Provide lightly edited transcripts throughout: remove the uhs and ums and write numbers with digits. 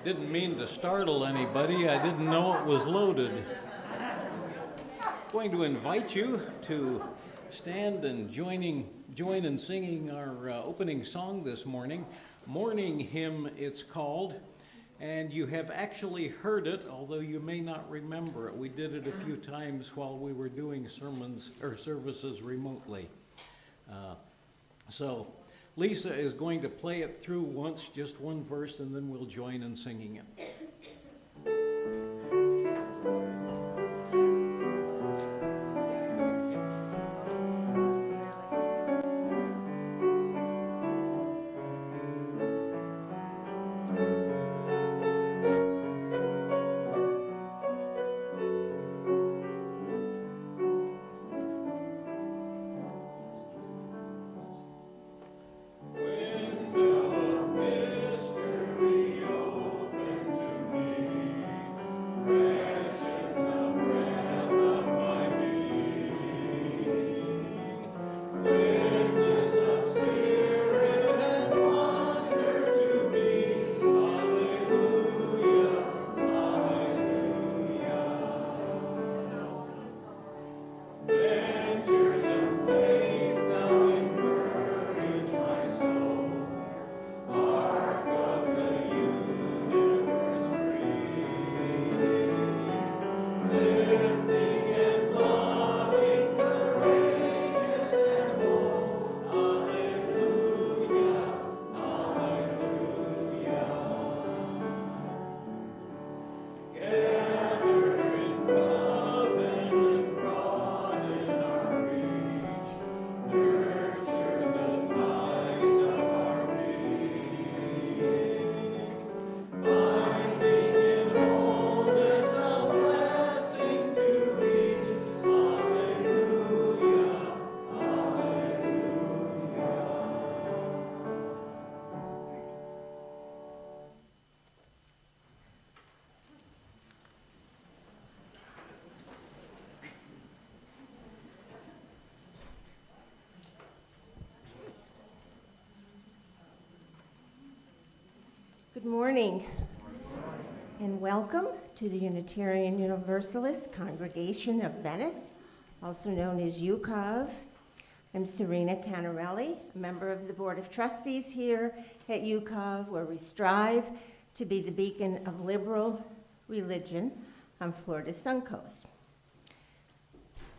Didn't mean to startle anybody. I didn't know it was loaded. Going to invite you to stand and join in singing our opening song this morning. Morning Hymn, it's called. And you have actually heard it, although you may not remember it. We did it a few times while we were doing sermons or services remotely. So Lisa is going to play it through once, just one verse, and then we'll join in singing it. Good morning, and welcome to the Unitarian Universalist Congregation of Venice, also known as UCOV. I'm Serena Canarelli, a member of the Board of Trustees here at UCOV, where we strive to be the beacon of liberal religion on Florida's Suncoast.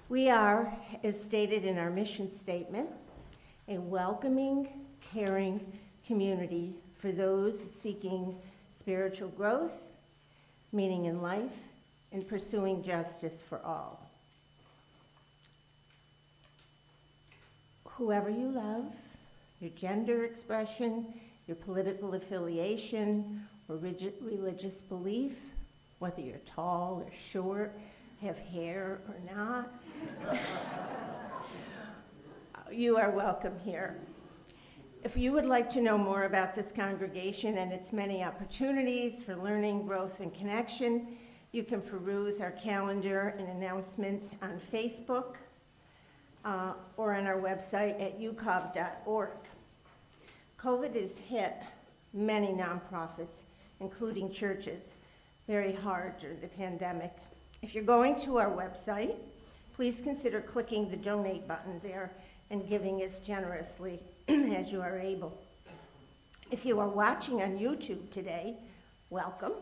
We are, as stated in our mission statement, a welcoming, caring community for those seeking spiritual growth, meaning in life, and pursuing justice for all. Whoever you love, your gender expression, your political affiliation, or religious belief, whether you're tall or short, have hair or not, you are welcome here. If you would like to know more about this congregation and its many opportunities for learning, growth, and connection, you can peruse our calendar and announcements on Facebook or on our website at ucov.org. COVID has hit many nonprofits, including churches, very hard during the pandemic. If you're going to our website, please consider clicking the donate button there and giving as generously as you are able. If you are watching on YouTube today, welcome.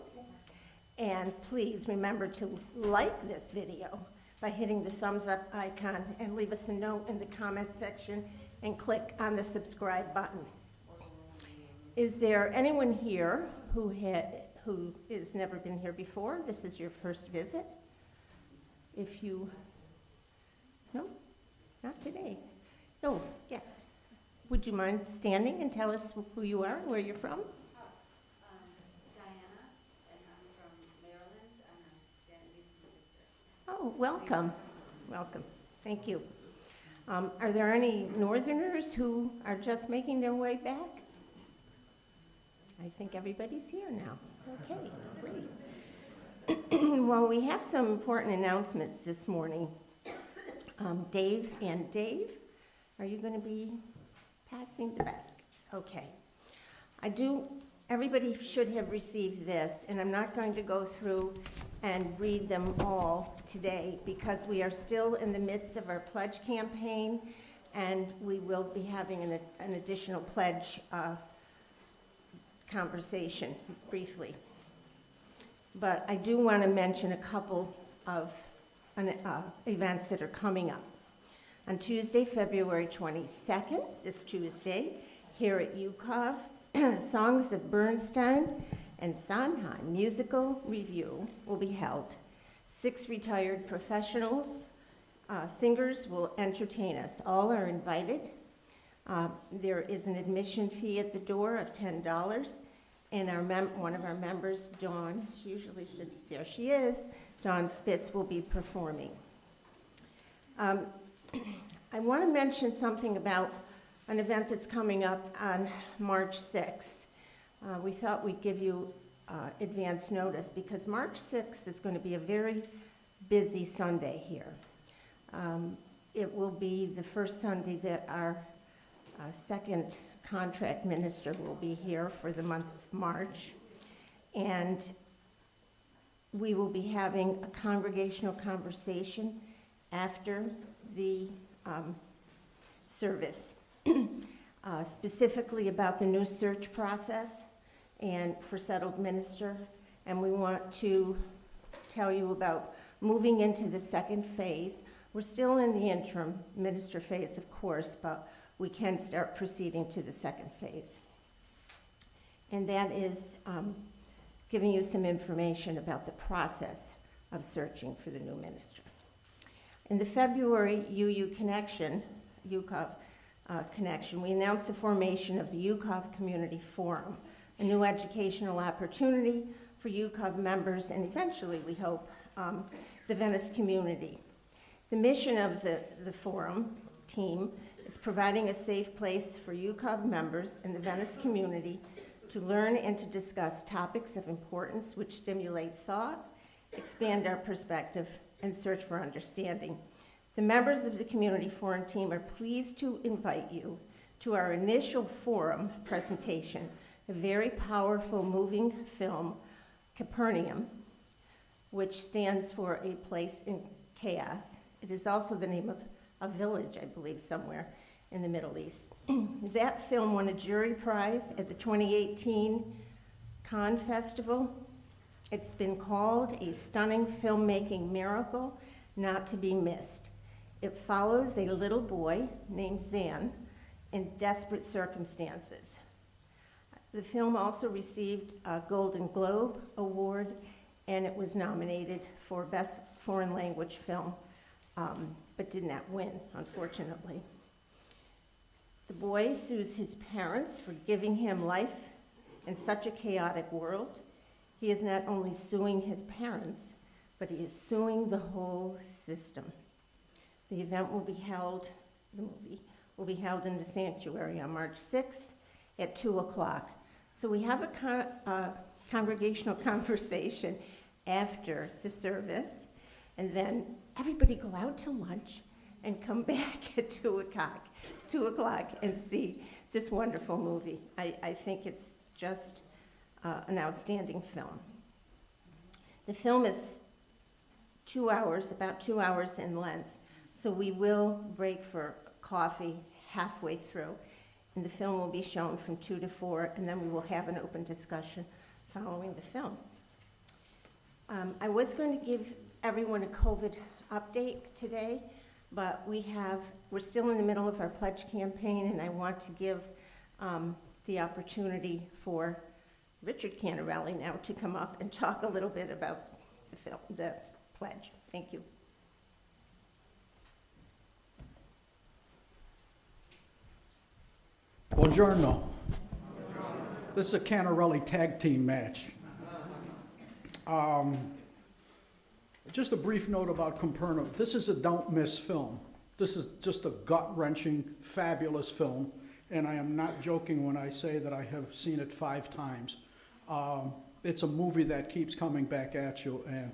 And please remember to like this video by hitting the thumbs up icon and leave us a note in the comment section and click on the subscribe button. Is there anyone here who has never been here before? This is your first visit? No, not today. No, yes. Would you mind standing and tell us who you are and where you're from? Diana, and I'm from Maryland, and I'm Janet Newton's sister. Oh, welcome. Welcome. Thank you. Are there any Northerners who are just making their way back? I think everybody's here now. Okay, great. Well, we have some important announcements this morning. Dave, are you going to be passing the baskets? Okay. I do Everybody should have received this, and I'm not going to go through and read them all today because we are still in the midst of our pledge campaign, and we will be having an additional pledge conversation briefly. But I do want to mention a couple of events that are coming up. On Tuesday, February 22nd, this Tuesday, here at UCOV, Songs of Bernstein and Sondheim musical review will be held. 6 retired professionals, singers will entertain us. All are invited. There is an admission fee at the door of $10, and one of our members, Dawn, she usually sits there, she is, Dawn Spitz will be performing. I want to mention something about an event that's coming up on March 6th. We thought we'd give you advance notice because March 6th is going to be a very busy Sunday here. It will be the first Sunday that our second contract minister will be here for the month of March. And we will be having a congregational conversation after the service. Specifically about the new search process and for settled minister, and we want to tell you about moving into the second phase. We're still in the interim minister phase, of course, but we can start proceeding to the second phase. And that is giving you some information about the process of searching for the new minister. In the February UU Connection, UCOV Connection, we announced the formation of the UCOV Community Forum, a new educational opportunity for UCOV members and eventually, we hope, the Venice community. The mission of the forum team is providing a safe place for UCOV members in the Venice community to learn and to discuss topics of importance which stimulate thought, expand our perspective, and search for understanding. The members of the Community Forum team are pleased to invite you to our initial forum presentation, a very powerful moving film, Capernaum, which stands for A Place in Chaos. It is also the name of a village, I believe, somewhere in the Middle East. That film won a jury prize at the 2018 Cannes Festival. It's been called a stunning filmmaking miracle not to be missed. It follows a little boy named Zan in desperate circumstances. The film also received a Golden Globe Award, and it was nominated for Best Foreign Language Film, but did not win, unfortunately. The boy sues his parents for giving him life in such a chaotic world. He is not only suing his parents, but he is suing the whole system. The event will be held, the movie will be held in the sanctuary on March 6th at 2 o'clock. So we have a congregational conversation after the service, and then everybody go out to lunch and come back at 2 o'clock and see this wonderful movie. I think it's just an outstanding film. The film is 2 hours, about 2 hours in length. So we will break for coffee halfway through, and the film will be shown from 2 to 4, and then we will have an open discussion following the film. I was going to give everyone a COVID update today, but we're still in the middle of our pledge campaign, and I want to give the opportunity for Richard Canarelli now to come up and talk a little bit about the pledge. Thank you. Buongiorno. This is a Canarelli tag team match. Just a brief note about Capernaum. This is a don't miss film. This is just a gut-wrenching, fabulous film, and I am not joking when I say that I have seen it 5 times. It's a movie that keeps coming back at you, and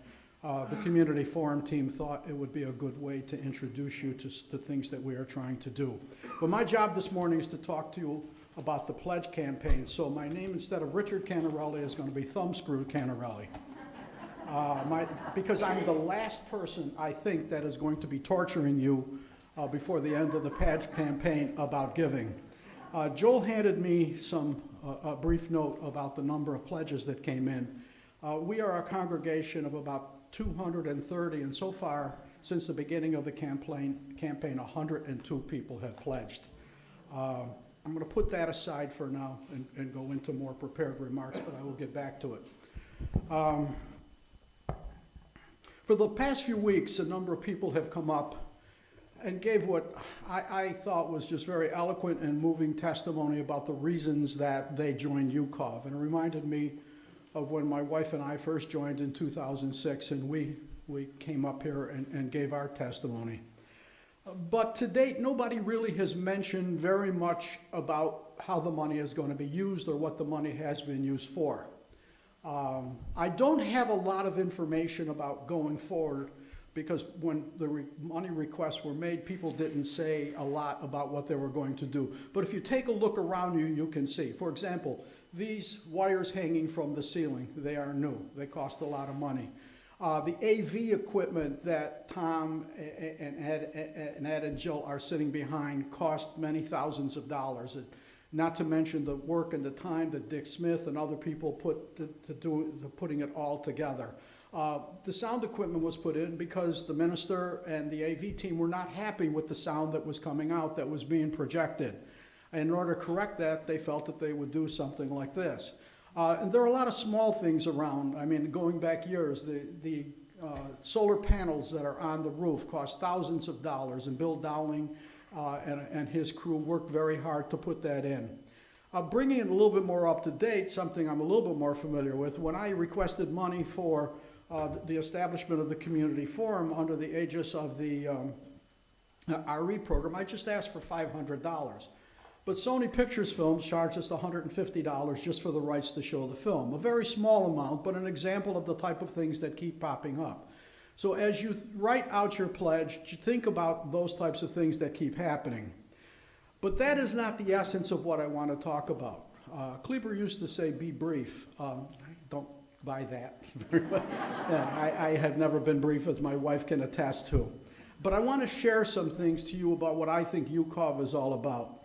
the Community Forum team thought it would be a good way to introduce you to the things that we are trying to do. But my job this morning is to talk to you about the pledge campaign. So my name, instead of Richard Canarelli, is going to be Thumbscrew Canarelli. Because I'm the last person, I think, that is going to be torturing you before the end of the pledge campaign about giving. Joel handed me a brief note about the number of pledges that came in. We are a congregation of about 230, and so far, since the beginning of the campaign 102 people have pledged. I'm going to put that aside for now and go into more prepared remarks, but I will get back to it. For the past few weeks, a number of people have come up and gave what I thought was just very eloquent and moving testimony about the reasons that they joined UCOV. And it reminded me of when my wife and I first joined in 2006, and we came up here and gave our testimony. But to date, nobody really has mentioned very much about how the money is going to be used or what the money has been used for. I don't have a lot of information about going forward, because when the money requests were made, people didn't say a lot about what they were going to do. But if you take a look around you, you can see. For example, these wires hanging from the ceiling, they are new. They cost a lot of money. The AV equipment that Tom and Ed and Jill are sitting behind cost many thousands of dollars. Not to mention the work and the time that Dick Smith and other people put to putting it all together. The sound equipment was put in because the minister and the AV team were not happy with the sound that was coming out, that was being projected. And in order to correct that, they felt that they would do something like this. And there are a lot of small things around. I mean, going back years, the solar panels that are on the roof cost thousands of dollars, and Bill Dowling and his crew worked very hard to put that in. Bringing it a little bit more up to date, something I'm a little bit more familiar with, when I requested money for the establishment of the community forum under the aegis of the RE program, I just asked for $500. But Sony Pictures Films charged us $150 just for the rights to show the film. A very small amount, but an example of the type of things that keep popping up. So as you write out your pledge, think about those types of things that keep happening. But that is not the essence of what I want to talk about. Kleber used to say, be brief. Don't buy that. I have never been brief, as my wife can attest to. But I want to share some things to you about what I think UCOV is all about.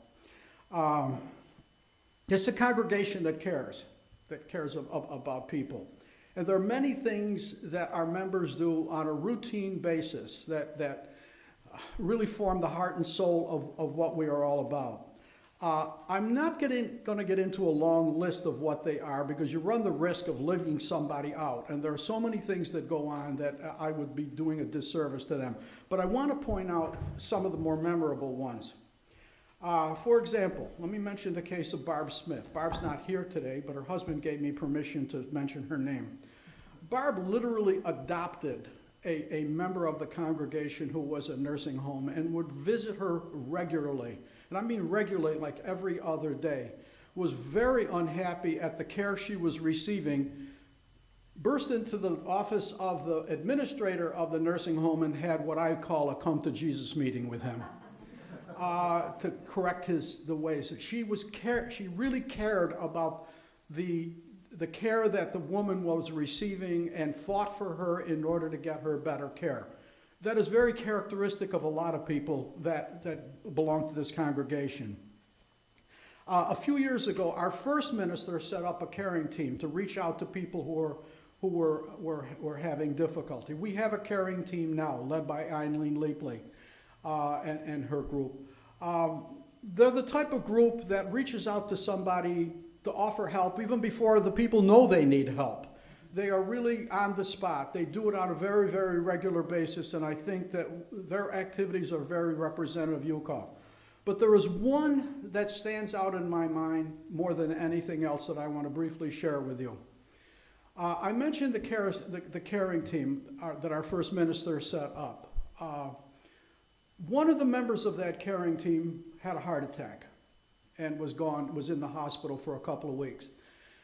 It's a congregation that cares about people. And there are many things that our members do on a routine basis that really form the heart and soul of what we are all about. I'm not going to get into a long list of what they are, because you run the risk of leaving somebody out. And there are so many things that go on that I would be doing a disservice to them. But I want to point out some of the more memorable ones. For example, let me mention the case of Barb Smith. Barb's not here today, but her husband gave me permission to mention her name. Barb literally adopted a member of the congregation who was a nursing home and would visit her regularly. And I mean regularly, like every other day. Was very unhappy at the care she was receiving, burst into the office of the administrator of the nursing home and had what I call a come to Jesus meeting with him. To correct the ways. She really cared about the care that the woman was receiving and fought for her in order to get her better care. That is very characteristic of a lot of people that belong to this congregation. A few years ago, our first minister set up a caring team to reach out to people who were having difficulty. We have a caring team now, led by Eileen Leapley and her group. They're the type of group that reaches out to somebody to offer help even before the people know they need help. They are really on the spot. They do it on a very, very regular basis, and I think that their activities are very representative of UCOV. But there is one that stands out in my mind more than anything else that I want to briefly share with you. I mentioned the caring team that our first minister set up. One of the members of that caring team had a heart attack and was in the hospital for a couple of weeks.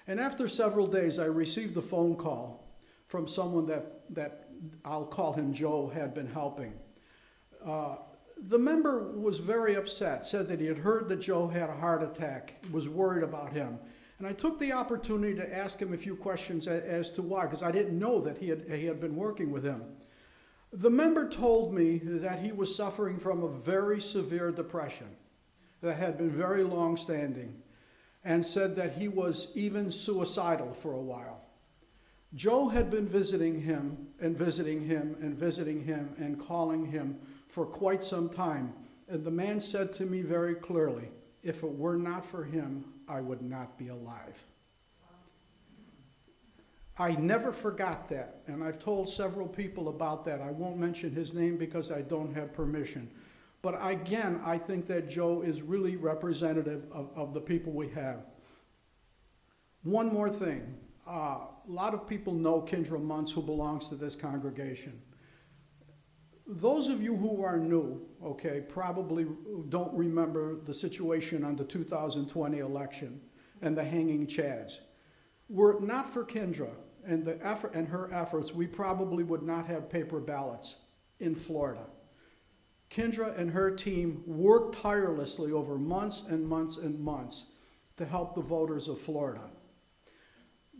And after several days, I received a phone call from someone that I'll call him Joe, had been helping. The member was very upset, said that he had heard that Joe had a heart attack, was worried about him. And I took the opportunity to ask him a few questions as to why, because I didn't know that he had been working with him. The member told me that he was suffering from a very severe depression that had been very long-standing, and said that he was even suicidal for a while. Joe had been visiting him and visiting him and visiting him and calling him for quite some time. And the man said to me very clearly, if it were not for him, I would not be alive. I never forgot that, and I've told several people about that. I won't mention his name because I don't have permission. But again, I think that Joe is really representative of the people we have. One more thing. A lot of people know Kendra Muntz, who belongs to this congregation. Those of you who are new, okay, probably don't remember the situation on the 2020 election and the hanging chads. Were it not for Kendra and her efforts, we probably would not have paper ballots in Florida. Kendra and her team worked tirelessly over months and months and months to help the voters of Florida.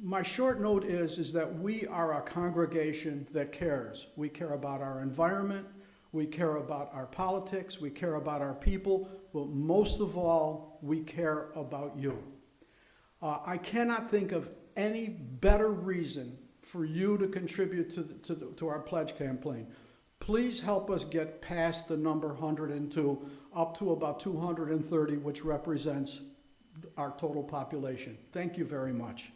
My short note is that we are a congregation that cares. We care about our environment, we care about our politics, we care about our people, but most of all, we care about you. I cannot think of any better reason for you to contribute to our pledge campaign. Please help us get past the number 102 up to about 230, which represents our total population. Thank you very much.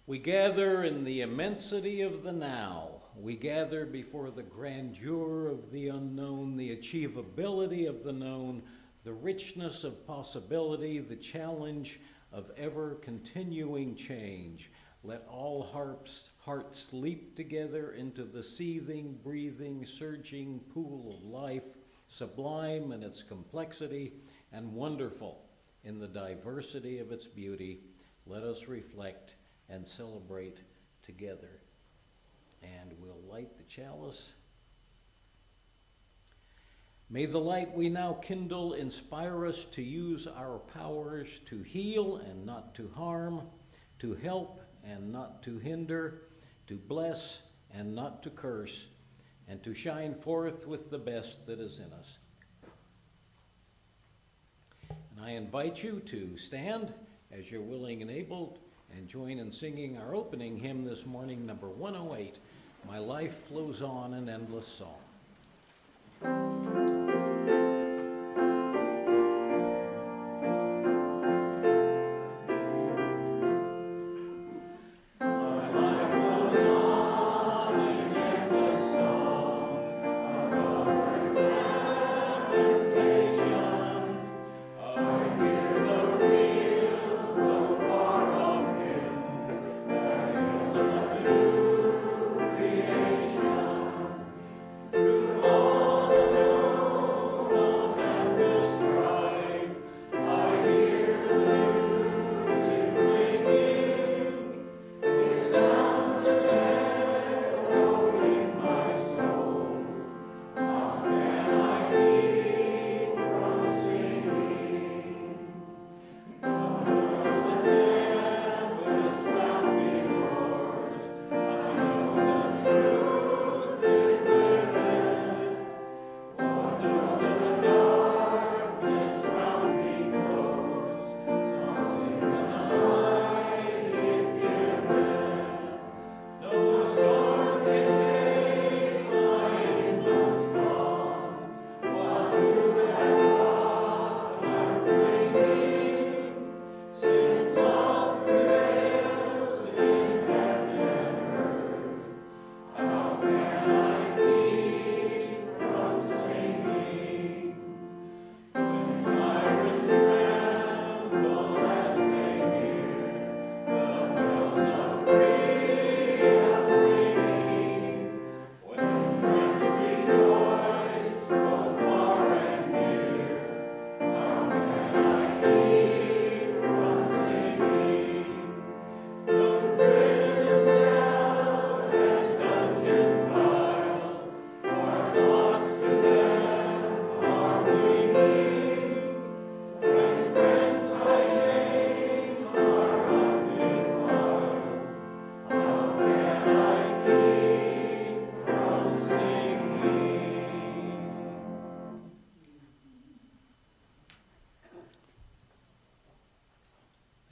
We gather in the immensity of the now. We gather before the grandeur of the unknown, the achievability of the known, the richness of possibility, the challenge of ever-continuing change. Let all hearts leap together into the seething, breathing, surging pool of life sublime in its complexity, and wonderful in the diversity of its beauty. Let us reflect and celebrate together. And we'll light the chalice. May the light we now kindle inspire us to use our powers to heal and not to harm, to help and not to hinder, to bless and not to curse, and to shine forth with the best that is in us. And I invite you to stand as you're willing and able and join in singing our opening hymn this morning, number 108, My Life Flows On, an Endless Song.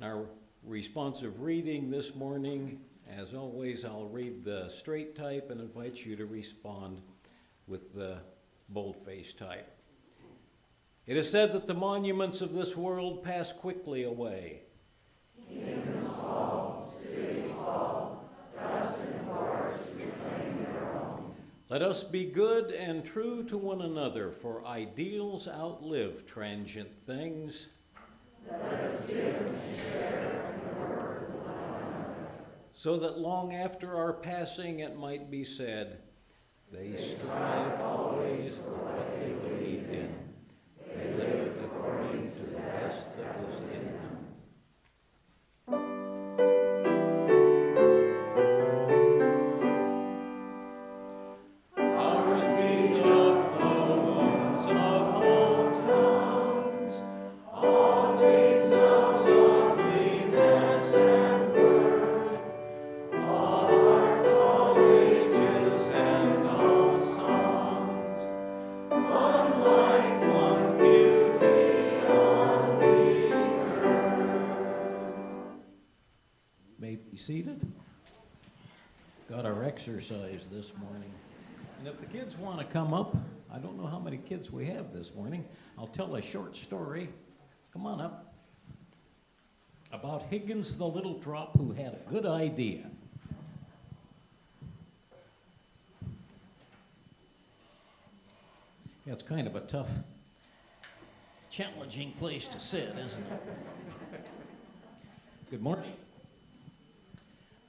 Our responsive reading this morning, as always, I'll read the straight type and invite you to respond with the boldface type. It is said that the monuments of this world pass quickly away. Kingdoms fall, cities fall, dust and forests reclaim their own. Let us be good and true to one another, for ideals outlive transient things. Let us give and share in the work of one another. So that long after our passing it might be said, they strive always for what they believed in. They lived according to the best that was in them. Ours be the bones of all tongues, all things of loveliness and worth, all hearts, all ages, and all songs, one life, one beauty on the earth. May be seated. Got our exercise this morning. And if the kids want to come up, I don't know how many kids we have this morning. I'll tell a short story. Come on up. About Higgins the Little Drop, who had a good idea. Yeah, it's kind of a tough, challenging place to sit, isn't it? Good morning.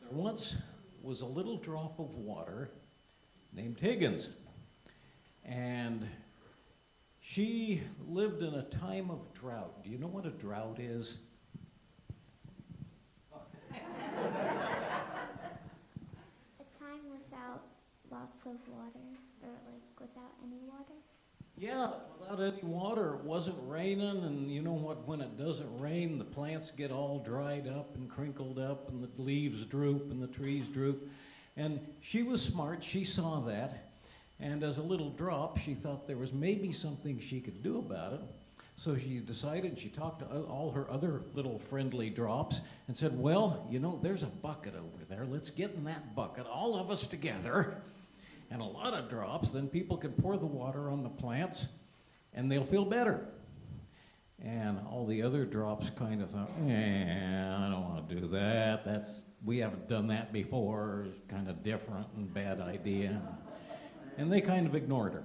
There once was a little drop of water named Higgins. And She lived in a time of drought. Do you know what a drought is? A time without lots of water, or like without any water? Yeah, without any water. It wasn't raining, and you know what? When it doesn't rain, the plants get all dried up and crinkled up, and the leaves droop, and the trees droop. And she was smart. She saw that. And as a little drop, she thought there was maybe something she could do about it. So she decided, she talked to all her other little friendly drops and said, well, you know, there's a bucket over there. Let's get in that bucket, all of us together, and a lot of drops. Then people can pour the water on the plants, and they'll feel better. And all the other drops kind of thought, I don't want to do that. We haven't done that before. It's kind of different and bad idea. And they kind of ignored her.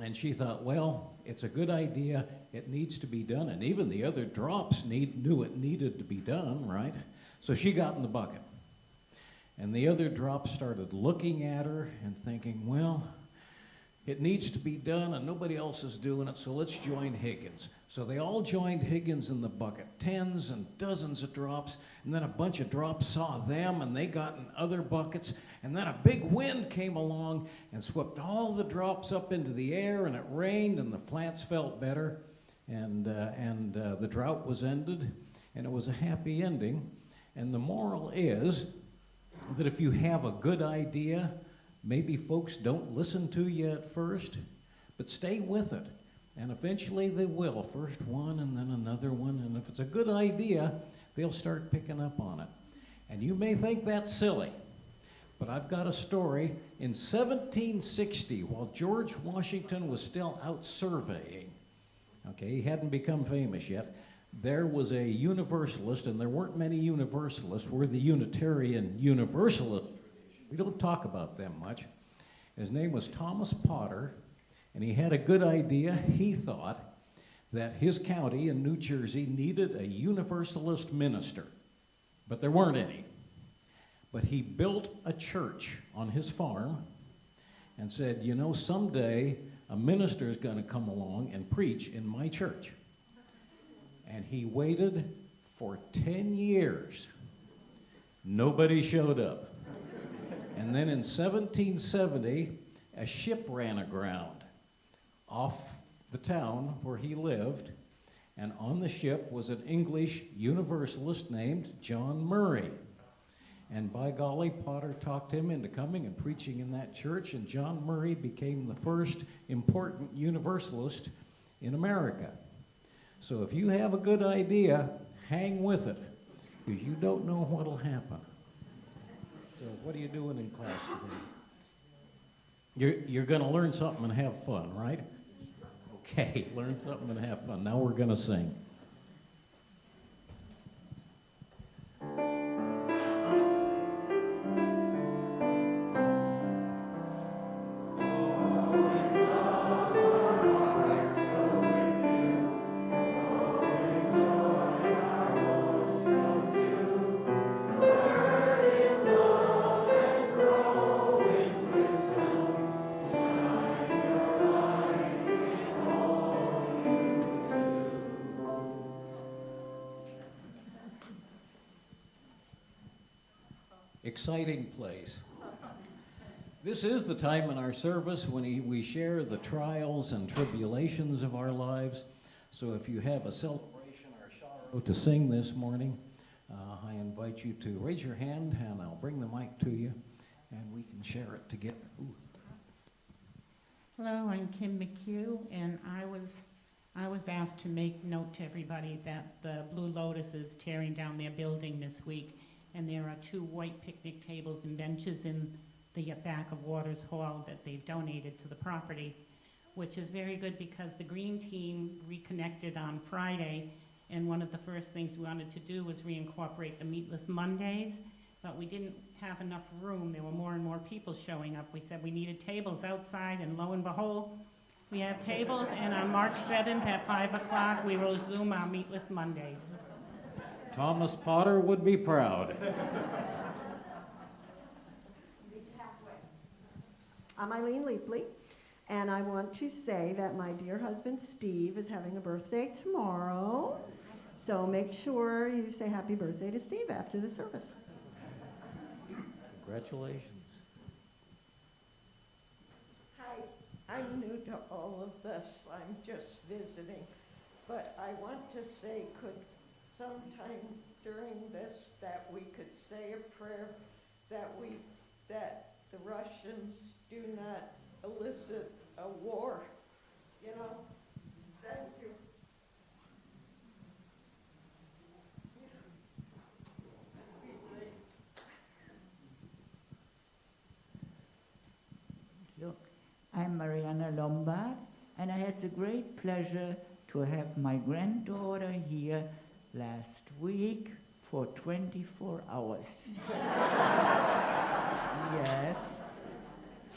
And she thought, well, it's a good idea. It needs to be done. And even the other drops knew it needed to be done, right? So she got in the bucket. And the other drops started looking at her and thinking, well, it needs to be done and nobody else is doing it, so let's join Higgins. So they all joined Higgins in the bucket, tens and dozens of drops, and then a bunch of drops saw them and they got in other buckets, and then a big wind came along and swept all the drops up into the air, and it rained and the plants felt better, and the drought was ended, and it was a happy ending. And the moral is that if you have a good idea, maybe folks don't listen to you at first, but stay with it. And eventually they will. First one and then another one. And if it's a good idea, they'll start picking up on it. And you may think that's silly, but I've got a story. In 1760, while George Washington was still out surveying, okay, he hadn't become famous yet, there was a Universalist, and there weren't many Universalists. We're the Unitarian Universalist. We don't talk about them much. His name was Thomas Potter, and he had a good idea. He thought that his county in New Jersey needed a Universalist minister, but there weren't any. But he built a church on his farm and said, you know, someday a minister is going to come along and preach in my church. And he waited for 10 years. Nobody showed up. And then in 1770, a ship ran aground off the town where he lived, and on the ship was an English Universalist named John Murray. And by golly, Potter talked him into coming and preaching in that church, and John Murray became the first important Universalist in America. So if you have a good idea, hang with it, because you don't know what'll happen. So what are you doing in class today? You're going to learn something and have fun, right? Okay, learn something and have fun. Now we're going to sing. Exciting place. This is the time in our service when we share the trials and tribulations of our lives. So if you have a celebration or sorrow to sing this morning, I invite you to raise your hand and I'll bring the mic to you and we can share it together. Ooh. Hello, I'm Kim McHugh, and I was asked to make note to everybody that the Blue Lotus is tearing down their building this week. And there are 2 white picnic tables and benches in the back of Waters Hall that they've donated to the property, which is very good because the green team reconnected on Friday, and one of the first things we wanted to do was reincorporate the Meatless Mondays, but we didn't have enough room. There were more and more people showing up. We said we needed tables outside, and lo and behold, we have tables, and on March 7th at 5 o'clock, we will resume our Meatless Mondays. Thomas Potter would be proud. I'm Eileen Leapley. And I want to say that my dear husband Steve is having a birthday tomorrow. So make sure you say happy birthday to Steve after the service. Congratulations. Hi, I'm new to all of this. I'm just visiting. But I want to say, could sometime during this that we could say a prayer that the Russians do not elicit a war, you know? Thank you. Look, I'm Mariana Lombard, and I had the great pleasure to have my granddaughter here last week for 24 hours. Yes.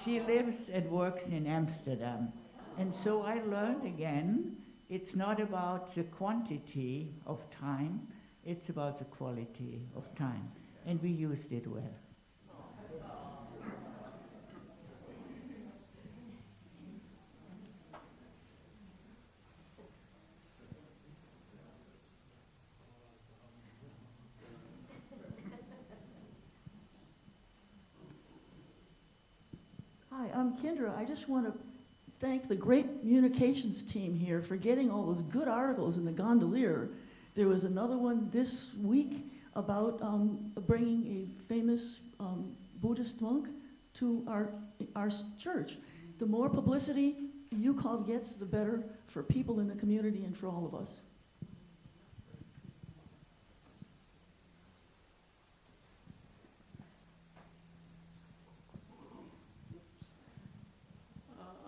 She lives and works in Amsterdam. And so I learned again, it's not about the quantity of time, it's about the quality of time. And we used it well. Hi, I'm Kendra. I just want to thank the great communications team here for getting all those good articles in the Gondolier. There was another one this week about bringing a famous Buddhist monk to our church. The more publicity UCOV gets, the better for people in the community and for all of us.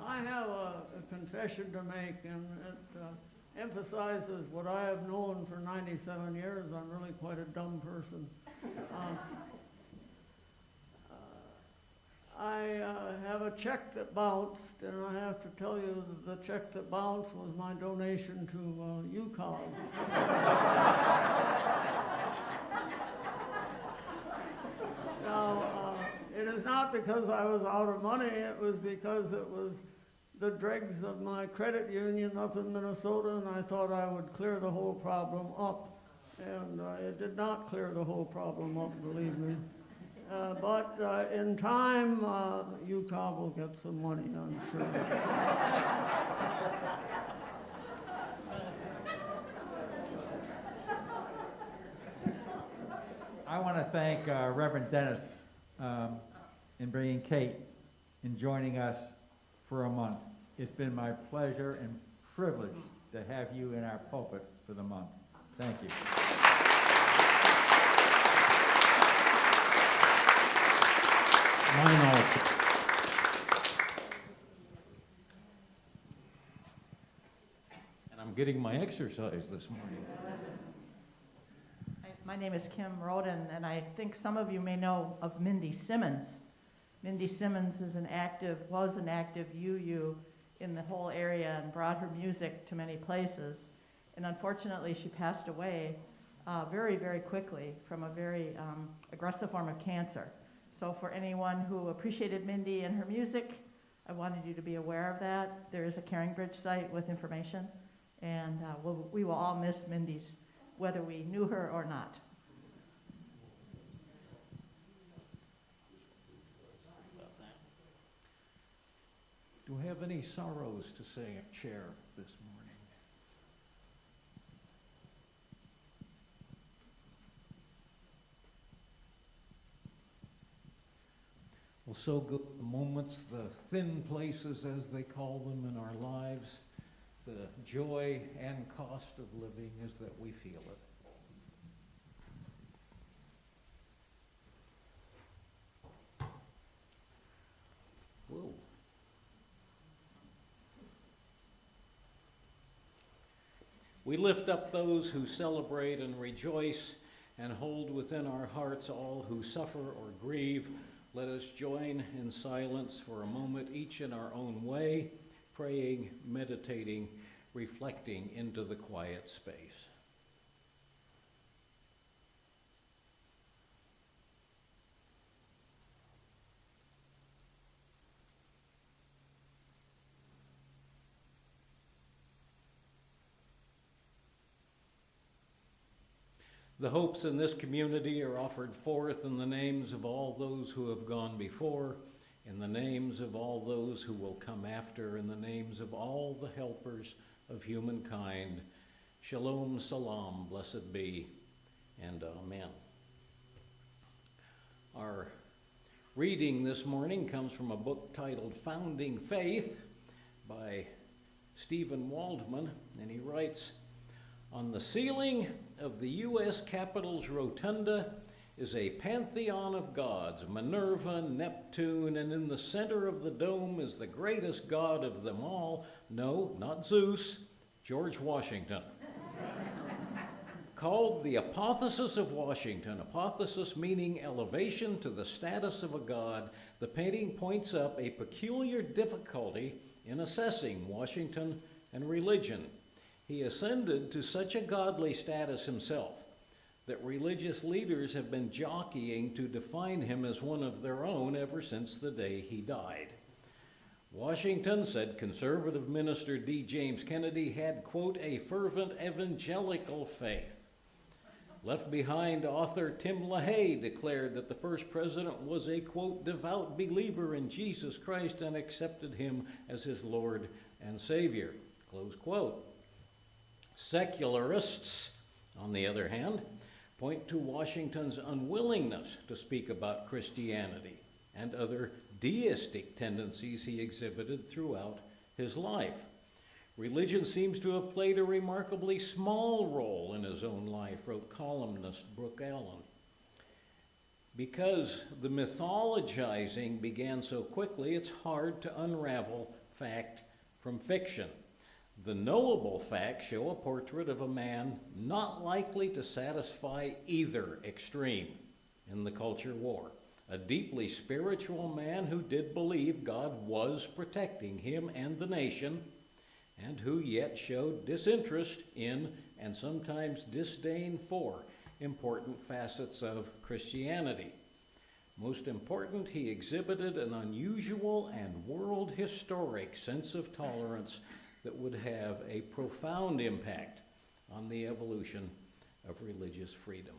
I have a confession to make, and it emphasizes what I have known for 97 years. I'm really quite a dumb person. I have a check that bounced, and I have to tell you that the check that bounced was my donation to UCOG. Now, it is not because I was out of money, it was because it was the dregs of my credit union up in Minnesota, and I thought I would clear the whole problem up. And it did not clear the whole problem up, believe me. But in time, UCOB will get some money, I'm sure. I want to thank Reverend Dennis in bringing Kate and joining us for a month. It's been my pleasure and privilege to have you in our pulpit for the month. Thank you. Mine also. And I'm getting my exercise this morning. My name is Kim Roden, and I think some of you may know of Mindy Simmons. Mindy Simmons was an active UU in the whole area and brought her music to many places. And unfortunately, she passed away very, very quickly from a very aggressive form of cancer. So for anyone who appreciated Mindy and her music, I wanted you to be aware of that. There is a Caring Bridge site with information, and we will all miss Mindy's, whether we knew her or not. Do we have any sorrows to share this morning? Well, so good the moments, the thin places as they call them in our lives, the joy and cost of living is that we feel it. Whoa. We lift up those who celebrate and rejoice and hold within our hearts all who suffer or grieve. Let us join in silence for a moment, each in our own way, praying, meditating, reflecting into the quiet space. The hopes in this community are offered forth in the names of all those who have gone before, in the names of all those who will come after, in the names of all the helpers of humankind. Shalom, salam, blessed be, and amen. Our reading this morning comes from a book titled Founding Faith by Stephen Waldman, and he writes, "On the ceiling of the U.S. Capitol's rotunda is a pantheon of gods, Minerva, Neptune, and in the center of the dome is the greatest god of them all, no, not Zeus, George Washington. Called the Apotheosis of Washington, apotheosis meaning elevation to the status of a god, the painting points up a peculiar difficulty in assessing Washington and religion. He ascended to such a godly status himself that religious leaders have been jockeying to define him as one of their own ever since the day he died. Washington, said conservative minister D. James Kennedy, had, quote, a fervent evangelical faith. Left Behind author Tim LaHaye declared that the first president was a, quote, devout believer in Jesus Christ and accepted him as his Lord and Savior, close quote. Secularists, on the other hand, point to Washington's unwillingness to speak about Christianity and other deistic tendencies he exhibited throughout his life. Religion seems to have played a remarkably small role in his own life, wrote columnist Brooke Allen. Because the mythologizing began so quickly, it's hard to unravel fact from fiction. The knowable facts show a portrait of a man not likely to satisfy either extreme in the culture war. A deeply spiritual man who did believe God was protecting him and the nation, and who yet showed disinterest in and sometimes disdain for important facets of Christianity. Most important, he exhibited an unusual and world historic sense of tolerance that would have a profound impact on the evolution of religious freedom.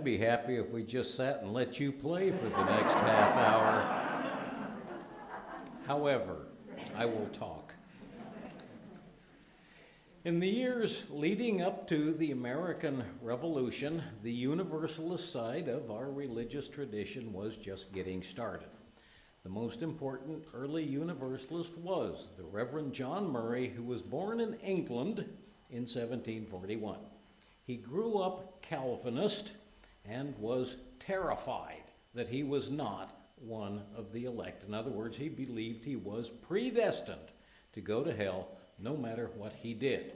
be happy if we just sat and let you play for the next half hour. However, I will talk. In the years leading up to the American Revolution, the Universalist side of our religious tradition was just getting started. The most important early Universalist was the Reverend John Murray, who was born in England in 1741. He grew up Calvinist and was terrified that he was not one of the elect. In other words, he believed he was predestined to go to hell no matter what he did.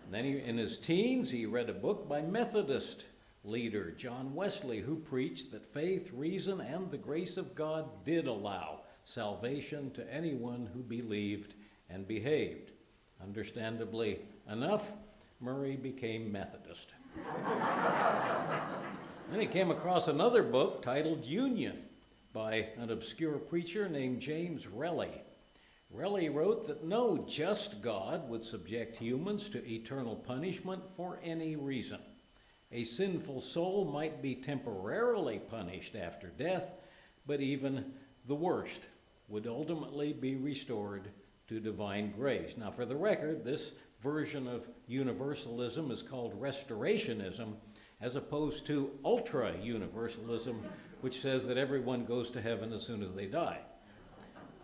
And then in his teens, he read a book by Methodist leader John Wesley, who preached that faith, reason, and the grace of God did allow salvation to anyone who believed and behaved. Understandably enough, Murray became Methodist. Then he came across another book titled Union by an obscure preacher named James Relly. Relly wrote that no just God would subject humans to eternal punishment for any reason. A sinful soul might be temporarily punished after death, but even the worst would ultimately be restored to divine grace. Now, for the record, this version of universalism is called restorationism, as opposed to ultra-universalism, which says that everyone goes to heaven as soon as they die.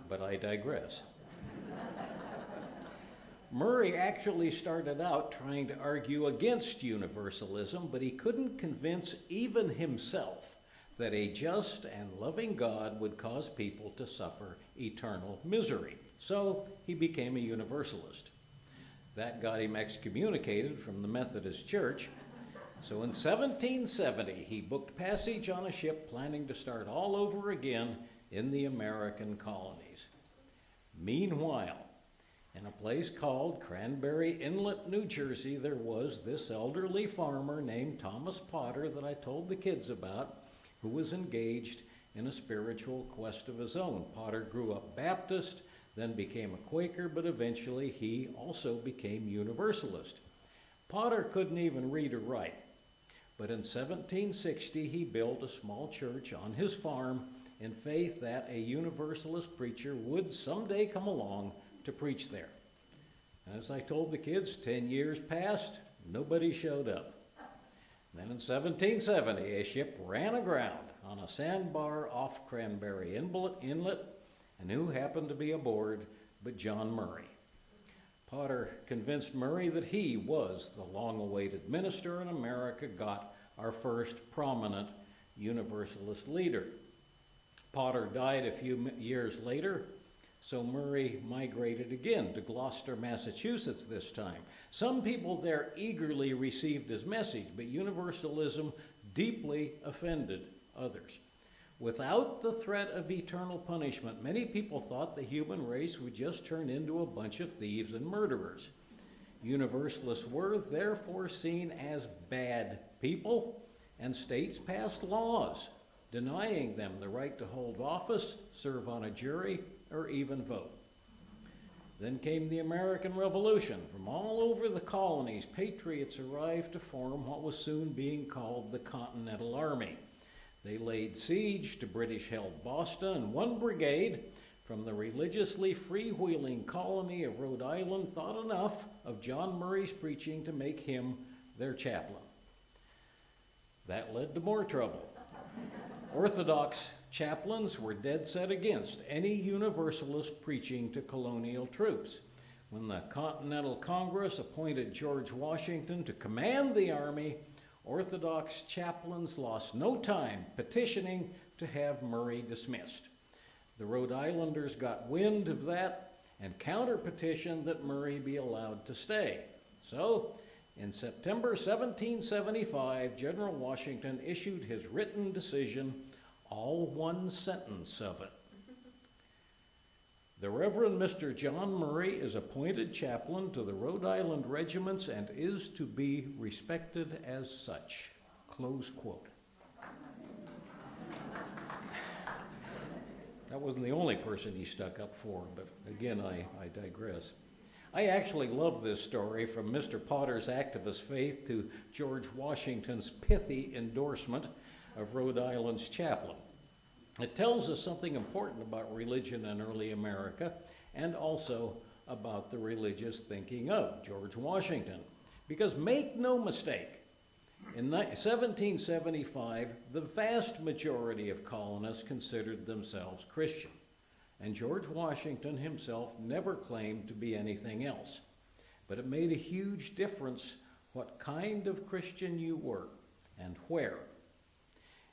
But I digress. Murray actually started out trying to argue against universalism, but he couldn't convince even himself that a just and loving God would cause people to suffer eternal misery. So he became a Universalist. That got him excommunicated from the Methodist Church. So in 1770, he booked passage on a ship planning to start all over again in the American colonies. Meanwhile, in a place called Cranberry Inlet, New Jersey, there was this elderly farmer named Thomas Potter that I told the kids about, who was engaged in a spiritual quest of his own. Potter grew up Baptist, then became a Quaker, but eventually he also became Universalist. Potter couldn't even read or write, but in 1760 he built a small church on his farm in faith that a Universalist preacher would someday come along to preach there. As I told the kids, 10 years passed, nobody showed up. Then in 1770, a ship ran aground on a sandbar off Cranberry Inlet, and who happened to be aboard but John Murray. Potter convinced Murray that he was the long-awaited minister, and America got our first prominent Universalist leader. Potter died a few years later, so Murray migrated again to Gloucester, Massachusetts this time. Some people there eagerly received his message, but Universalism deeply offended others. Without the threat of eternal punishment, many people thought the human race would just turn into a bunch of thieves and murderers. Universalists were therefore seen as bad people, and states passed laws denying them the right to hold office, serve on a jury, or even vote. Then came the American Revolution. From all over the colonies, patriots arrived to form what was soon being called the Continental Army. They laid siege to British-held Boston, and one brigade from the religiously freewheeling colony of Rhode Island thought enough of John Murray's preaching to make him their chaplain. That led to more trouble. Orthodox chaplains were dead set against any Universalist preaching to colonial troops. When the Continental Congress appointed George Washington to command the army, Orthodox chaplains lost no time petitioning to have Murray dismissed. The Rhode Islanders got wind of that and counter-petitioned that Murray be allowed to stay. So, in September 1775, General Washington issued his written decision, all one sentence of it. The Reverend Mr. John Murray is appointed chaplain to the Rhode Island regiments and is to be respected as such. Close quote. That wasn't the only person he stuck up for, but again, I digress. I actually love this story, from Mr. Potter's activist faith to George Washington's pithy endorsement of Rhode Island's chaplain. It tells us something important about religion in early America, and also about the religious thinking of George Washington. Because make no mistake, in 1775, the vast majority of colonists considered themselves Christian, and George Washington himself never claimed to be anything else. But it made a huge difference what kind of Christian you were and where.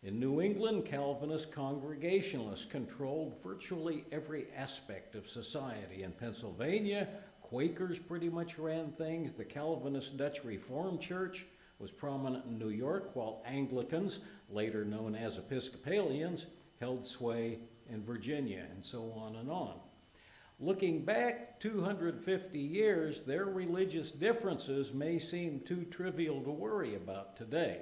In New England, Calvinist Congregationalists controlled virtually every aspect of society. In Pennsylvania, Quakers pretty much ran things. The Calvinist Dutch Reformed Church was prominent in New York, while Anglicans, later known as Episcopalians, held sway in Virginia, and so on and on. Looking back 250 years, their religious differences may seem too trivial to worry about today.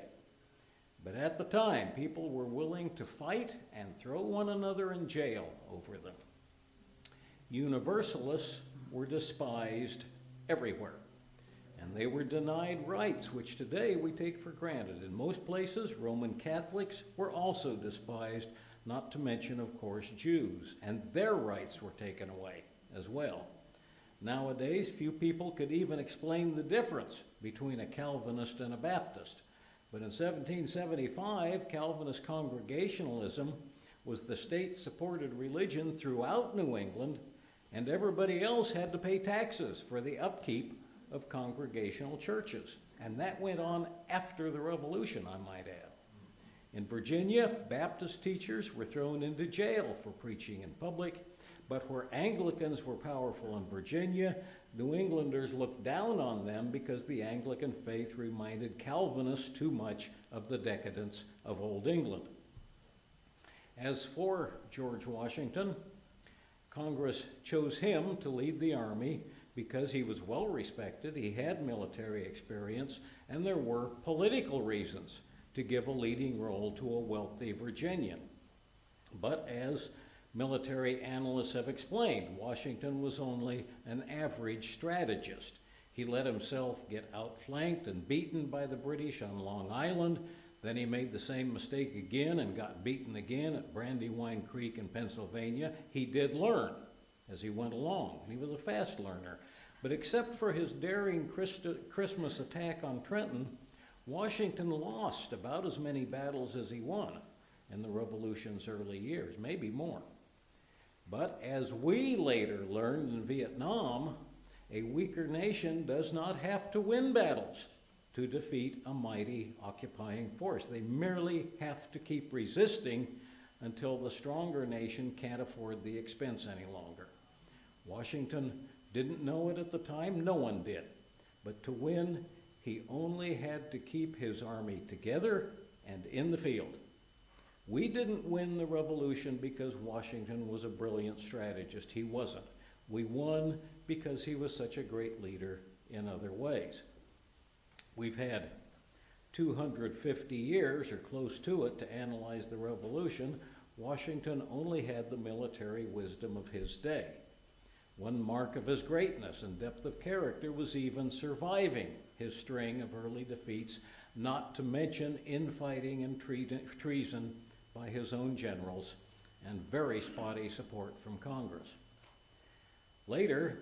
But at the time, people were willing to fight and throw one another in jail over them. Universalists were despised everywhere, and they were denied rights, which today we take for granted. In most places, Roman Catholics were also despised, not to mention, of course, Jews, and their rights were taken away as well. Nowadays, few people could even explain the difference between a Calvinist and a Baptist. But in 1775, Calvinist Congregationalism was the state-supported religion throughout New England, and everybody else had to pay taxes for the upkeep of congregational churches. And that went on after the Revolution, I might add. In Virginia, Baptist teachers were thrown into jail for preaching in public, but where Anglicans were powerful in Virginia, New Englanders looked down on them because the Anglican faith reminded Calvinists too much of the decadence of Old England. As for George Washington, Congress chose him to lead the army because he was well respected, he had military experience, and there were political reasons to give a leading role to a wealthy Virginian. But as military analysts have explained, Washington was only an average strategist. He let himself get outflanked and beaten by the British on Long Island. Then he made the same mistake again and got beaten again at Brandywine Creek in Pennsylvania. He did learn as he went along. He was a fast learner. But except for his daring Christmas attack on Trenton, Washington lost about as many battles as he won in the Revolution's early years, maybe more. But as we later learned in Vietnam, a weaker nation does not have to win battles to defeat a mighty occupying force. They merely have to keep resisting until the stronger nation can't afford the expense any longer. Washington didn't know it at the time, no one did. But to win, he only had to keep his army together and in the field. We didn't win the Revolution because Washington was a brilliant strategist. He wasn't. We won because he was such a great leader in other ways. We've had 250 years or close to it to analyze the Revolution. Washington only had the military wisdom of his day. One mark of his greatness and depth of character was even surviving his string of early defeats, not to mention infighting and treason by his own generals and very spotty support from Congress. Later,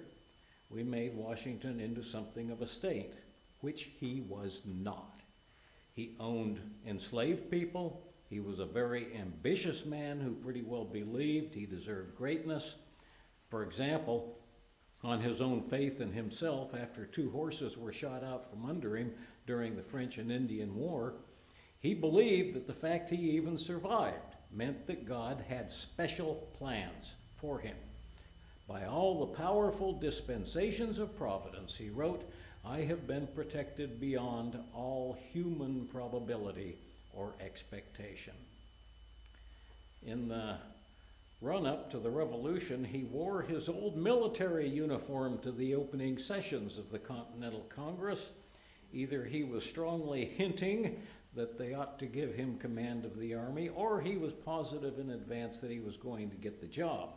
we made Washington into something of a state, which he was not. He owned enslaved people. He was a very ambitious man who pretty well believed he deserved greatness. For example, on his own faith in himself, after 2 horses were shot out from under him during the French and Indian War, he believed that the fact he even survived meant that God had special plans for him. By all the powerful dispensations of providence, he wrote, I have been protected beyond all human probability or expectation. In the run-up to the Revolution, he wore his old military uniform to the opening sessions of the Continental Congress. Either he was strongly hinting that they ought to give him command of the army, or he was positive in advance that he was going to get the job.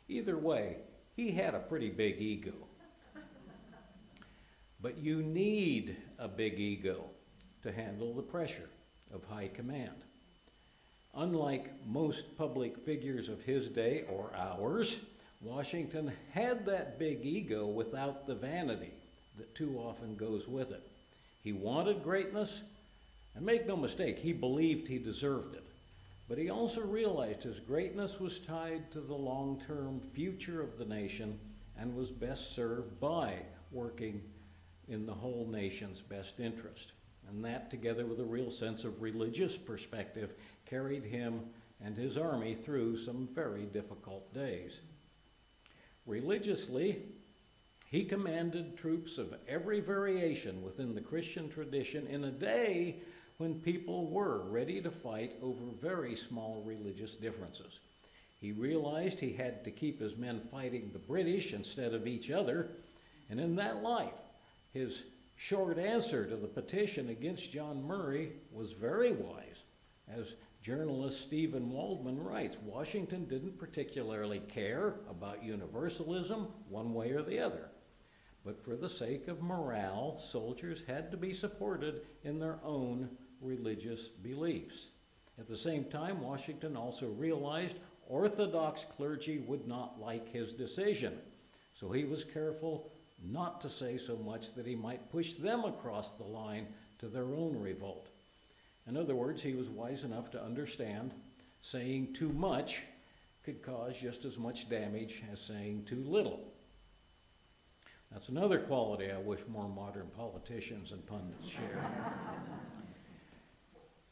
Either way, he had a pretty big ego. But you need a big ego to handle the pressure of high command. Unlike most public figures of his day or ours, Washington had that big ego without the vanity that too often goes with it. He wanted greatness, and make no mistake, he believed he deserved it. But he also realized his greatness was tied to the long-term future of the nation and was best served by working in the whole nation's best interest. And that, together with a real sense of religious perspective, carried him and his army through some very difficult days. Religiously, he commanded troops of every variation within the Christian tradition in a day when people were ready to fight over very small religious differences. He realized he had to keep his men fighting the British instead of each other, and in that light, his short answer to the petition against John Murray was very wise. As journalist Stephen Waldman writes, Washington didn't particularly care about universalism one way or the other. But for the sake of morale, soldiers had to be supported in their own religious beliefs. At the same time, Washington also realized Orthodox clergy would not like his decision, so he was careful not to say so much that he might push them across the line to their own revolt. In other words, he was wise enough to understand saying too much could cause just as much damage as saying too little. That's another quality I wish more modern politicians and pundits share.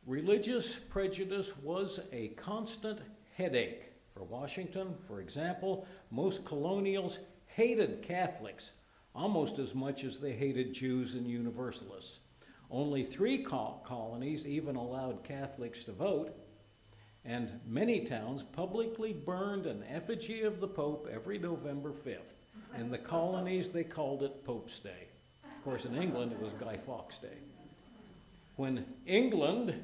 Religious prejudice was a constant headache for Washington. For example, most colonials hated Catholics almost as much as they hated Jews and Universalists. Only 3 colonies even allowed Catholics to vote, and many towns publicly burned an effigy of the Pope every November 5th. In the colonies, they called it Pope's Day. Of course, in England, it was Guy Fawkes Day. When England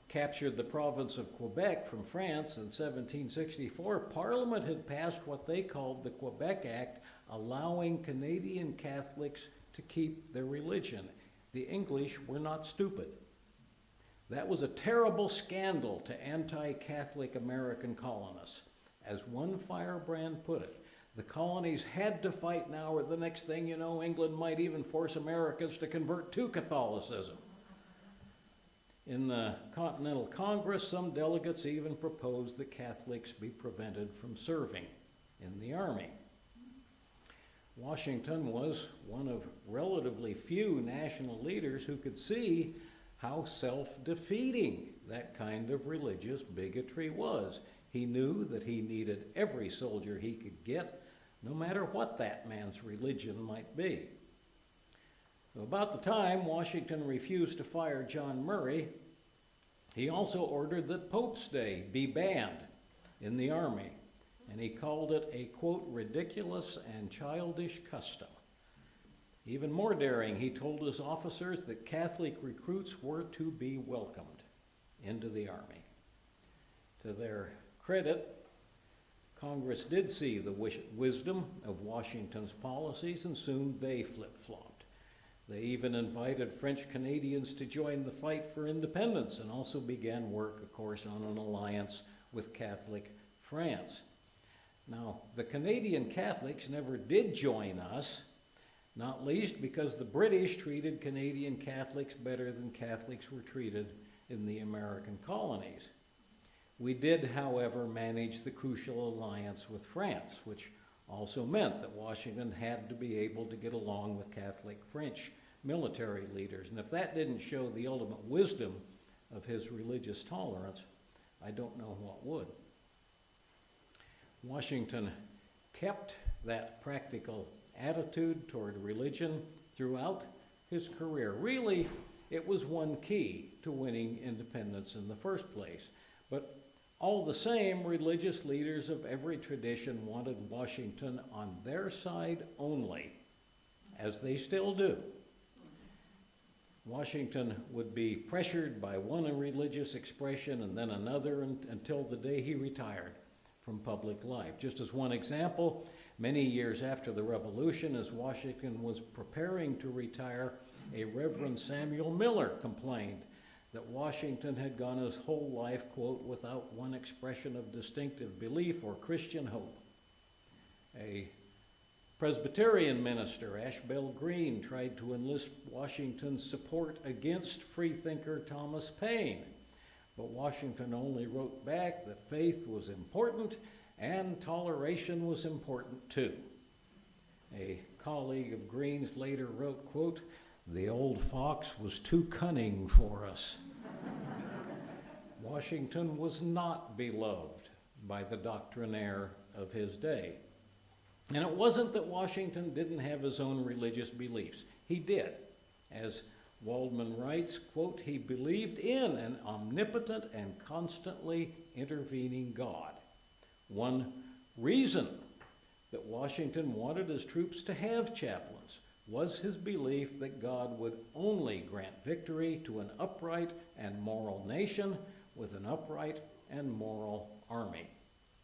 captured the province of Quebec from France in 1764, Parliament had passed what they called the Quebec Act, allowing Canadian Catholics to keep their religion. The English were not stupid. That was a terrible scandal to anti-Catholic American colonists. As one firebrand put it, the colonies had to fight now, or the next thing you know, England might even force Americans to convert to Catholicism. In the Continental Congress, some delegates even proposed that Catholics be prevented from serving in the army. Washington was one of relatively few national leaders who could see how self-defeating that kind of religious bigotry was. He knew that he needed every soldier he could get, no matter what that man's religion might be. About the time Washington refused to fire John Murray, he also ordered that Pope's Day be banned in the army, and he called it a, quote, ridiculous and childish custom. Even more daring, he told his officers that Catholic recruits were to be welcomed into the army. To their credit, Congress did see the wisdom of Washington's policies, and soon they flip-flopped. They even invited French Canadians to join the fight for independence and also began work, of course, on an alliance with Catholic France. Now, the Canadian Catholics never did join us, not least because the British treated Canadian Catholics better than Catholics were treated in the American colonies. We did, however, manage the crucial alliance with France, which also meant that Washington had to be able to get along with Catholic French military leaders. And if that didn't show the ultimate wisdom of his religious tolerance, I don't know what would. Washington kept that practical attitude toward religion throughout his career. Really, it was one key to winning independence in the first place. But all the same, religious leaders of every tradition wanted Washington on their side only, as they still do. Washington would be pressured by one religious expression and then another until the day he retired from public life. Just as one example, many years after the Revolution, as Washington was preparing to retire, a Reverend Samuel Miller complained that Washington had gone his whole life, quote, without one expression of distinctive belief or Christian hope. A Presbyterian minister, Ashbel Green, tried to enlist Washington's support against freethinker Thomas Paine, but Washington only wrote back that faith was important and toleration was important too. A colleague of Green's later wrote, quote, "The old fox was too cunning for us." Washington was not beloved by the doctrinaire of his day. And it wasn't that Washington didn't have his own religious beliefs. He did. As Waldman writes, quote, "He believed in an omnipotent and constantly intervening God." One reason that Washington wanted his troops to have chaplains was his belief that God would only grant victory to an upright and moral nation with an upright and moral army.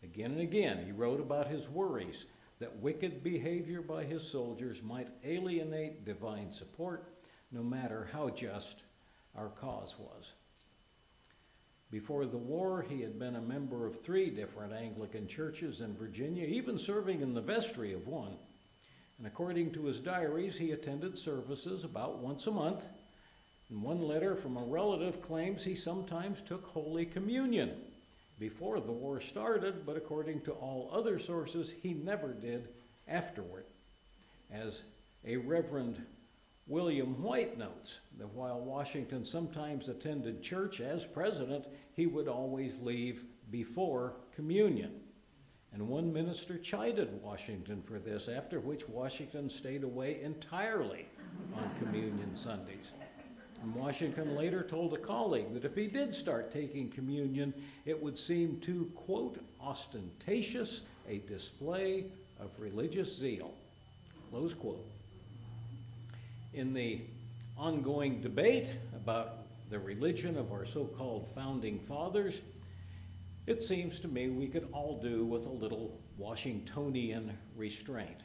Again and again, he wrote about his worries that wicked behavior by his soldiers might alienate divine support, no matter how just our cause was. Before the war, he had been a member of 3 different Anglican churches in Virginia, even serving in the vestry of one. And according to his diaries, he attended services about once a month. And one letter from a relative claims he sometimes took Holy Communion before the war started, but according to all other sources, he never did afterward. As a Reverend William White notes, that while Washington sometimes attended church as president, he would always leave before communion. And one minister chided Washington for this, after which Washington stayed away entirely on communion Sundays. And Washington later told a colleague that if he did start taking communion, it would seem too, quote, ostentatious a display of religious zeal, close quote. In the ongoing debate about the religion of our so-called founding fathers, it seems to me we could all do with a little Washingtonian restraint.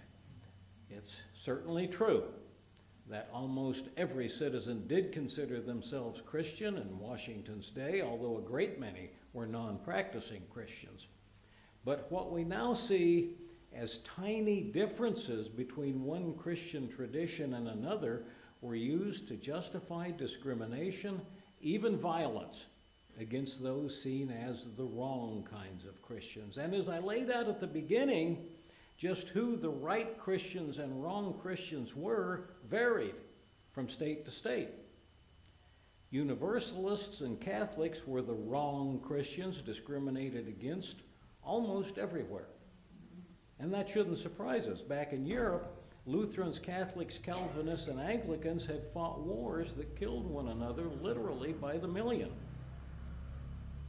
It's certainly true that almost every citizen did consider themselves Christian in Washington's day, although a great many were non-practicing Christians. But what we now see as tiny differences between one Christian tradition and another were used to justify discrimination, even violence, against those seen as the wrong kinds of Christians. And as I laid out at the beginning, just who the right Christians and wrong Christians were varied from state to state. Universalists and Catholics were the wrong Christians discriminated against almost everywhere. And that shouldn't surprise us. Back in Europe, Lutherans, Catholics, Calvinists, and Anglicans had fought wars that killed one another literally by the million.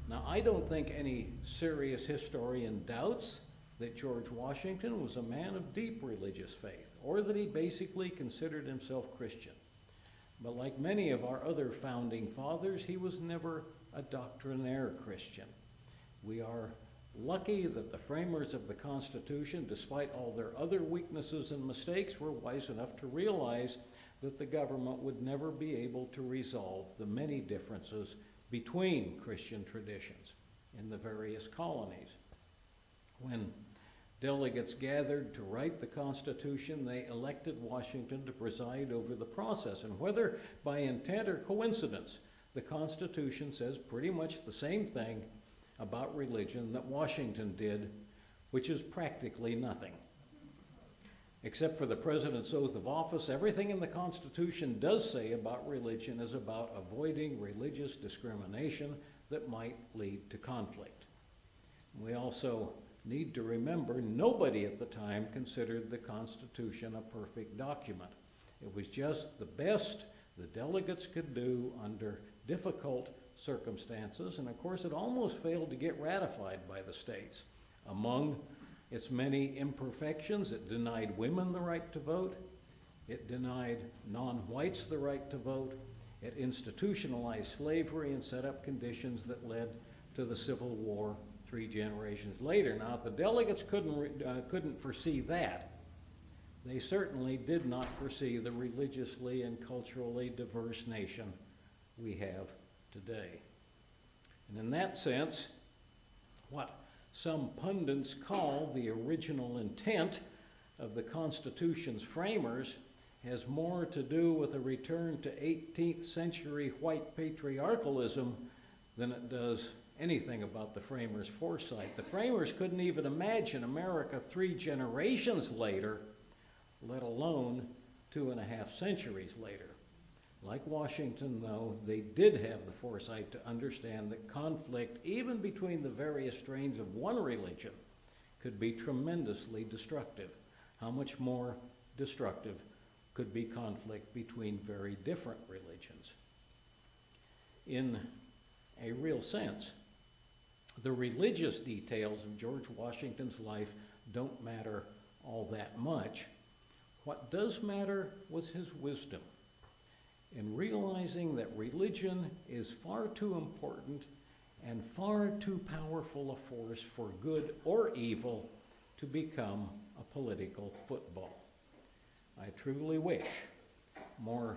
Now, I don't think any serious historian doubts that George Washington was a man of deep religious faith, or that he basically considered himself Christian. But like many of our other founding fathers, he was never a doctrinaire Christian. We are lucky that the framers of the Constitution, despite all their other weaknesses and mistakes, were wise enough to realize that the government would never be able to resolve the many differences between Christian traditions in the various colonies. When delegates gathered to write the Constitution, they elected Washington to preside over the process. And whether by intent or coincidence, the Constitution says pretty much the same thing about religion that Washington did, which is practically nothing. Except for the president's oath of office, everything in the Constitution does say about religion is about avoiding religious discrimination that might lead to conflict. We also need to remember nobody at the time considered the Constitution a perfect document. It was just the best the delegates could do under difficult circumstances, and of course it almost failed to get ratified by the states. Among its many imperfections, it denied women the right to vote, it denied non-whites the right to vote, it institutionalized slavery and set up conditions that led to the Civil War 3 generations later. Now, if the delegates couldn't foresee that, they certainly did not foresee the religiously and culturally diverse nation we have today. And in that sense, what some pundits call the original intent of the Constitution's framers has more to do with a return to 18th century white patriarchalism than it does anything about the framers' foresight. The framers couldn't even imagine America 3 generations later, let alone 2.5 centuries later. Like Washington, though, they did have the foresight to understand that conflict, even between the various strains of one religion, could be tremendously destructive. How much more destructive could be conflict between very different religions? In a real sense, the religious details of George Washington's life don't matter all that much. What does matter was his wisdom in realizing that religion is far too important and far too powerful a force for good or evil to become a political football. I truly wish more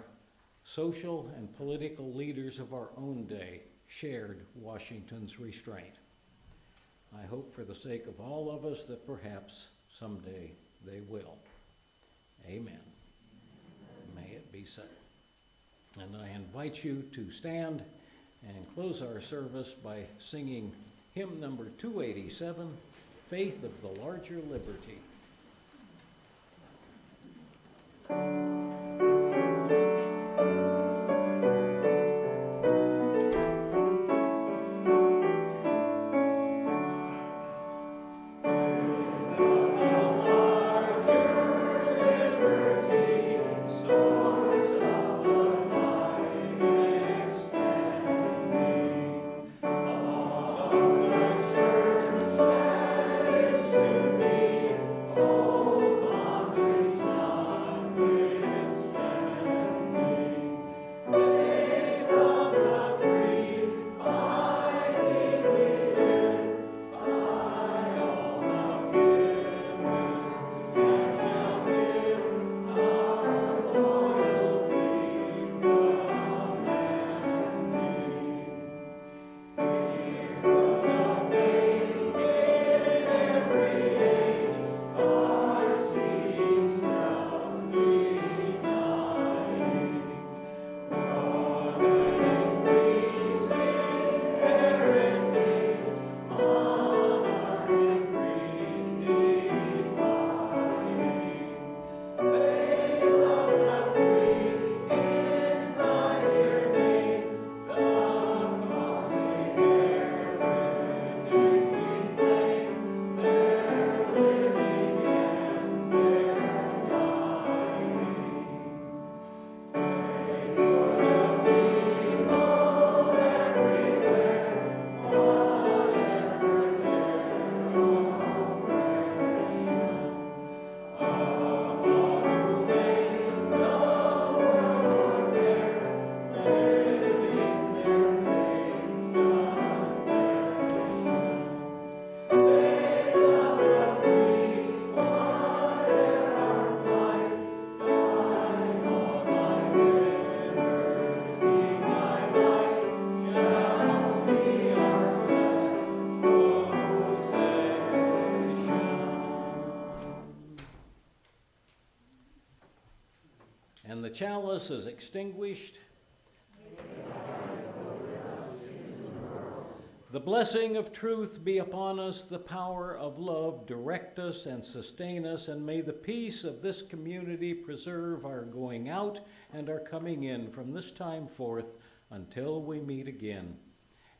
social and political leaders of our own day shared Washington's restraint. I hope for the sake of all of us that perhaps someday they will. Amen. May it be so. And I invite you to stand and close our service by singing hymn number 287, Faith of the Larger Liberty. And the chalice is extinguished. The blessing of truth be upon us, the power of love direct us and sustain us, and may the peace of this community preserve our going out and our coming in from this time forth until we meet again.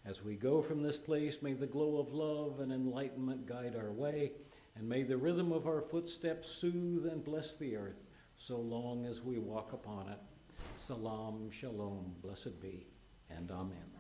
As we go from this place, may the glow of love and enlightenment guide our way, and may the rhythm of our footsteps soothe and bless the earth, so long as we walk upon it. Salam, shalom, blessed be, and amen.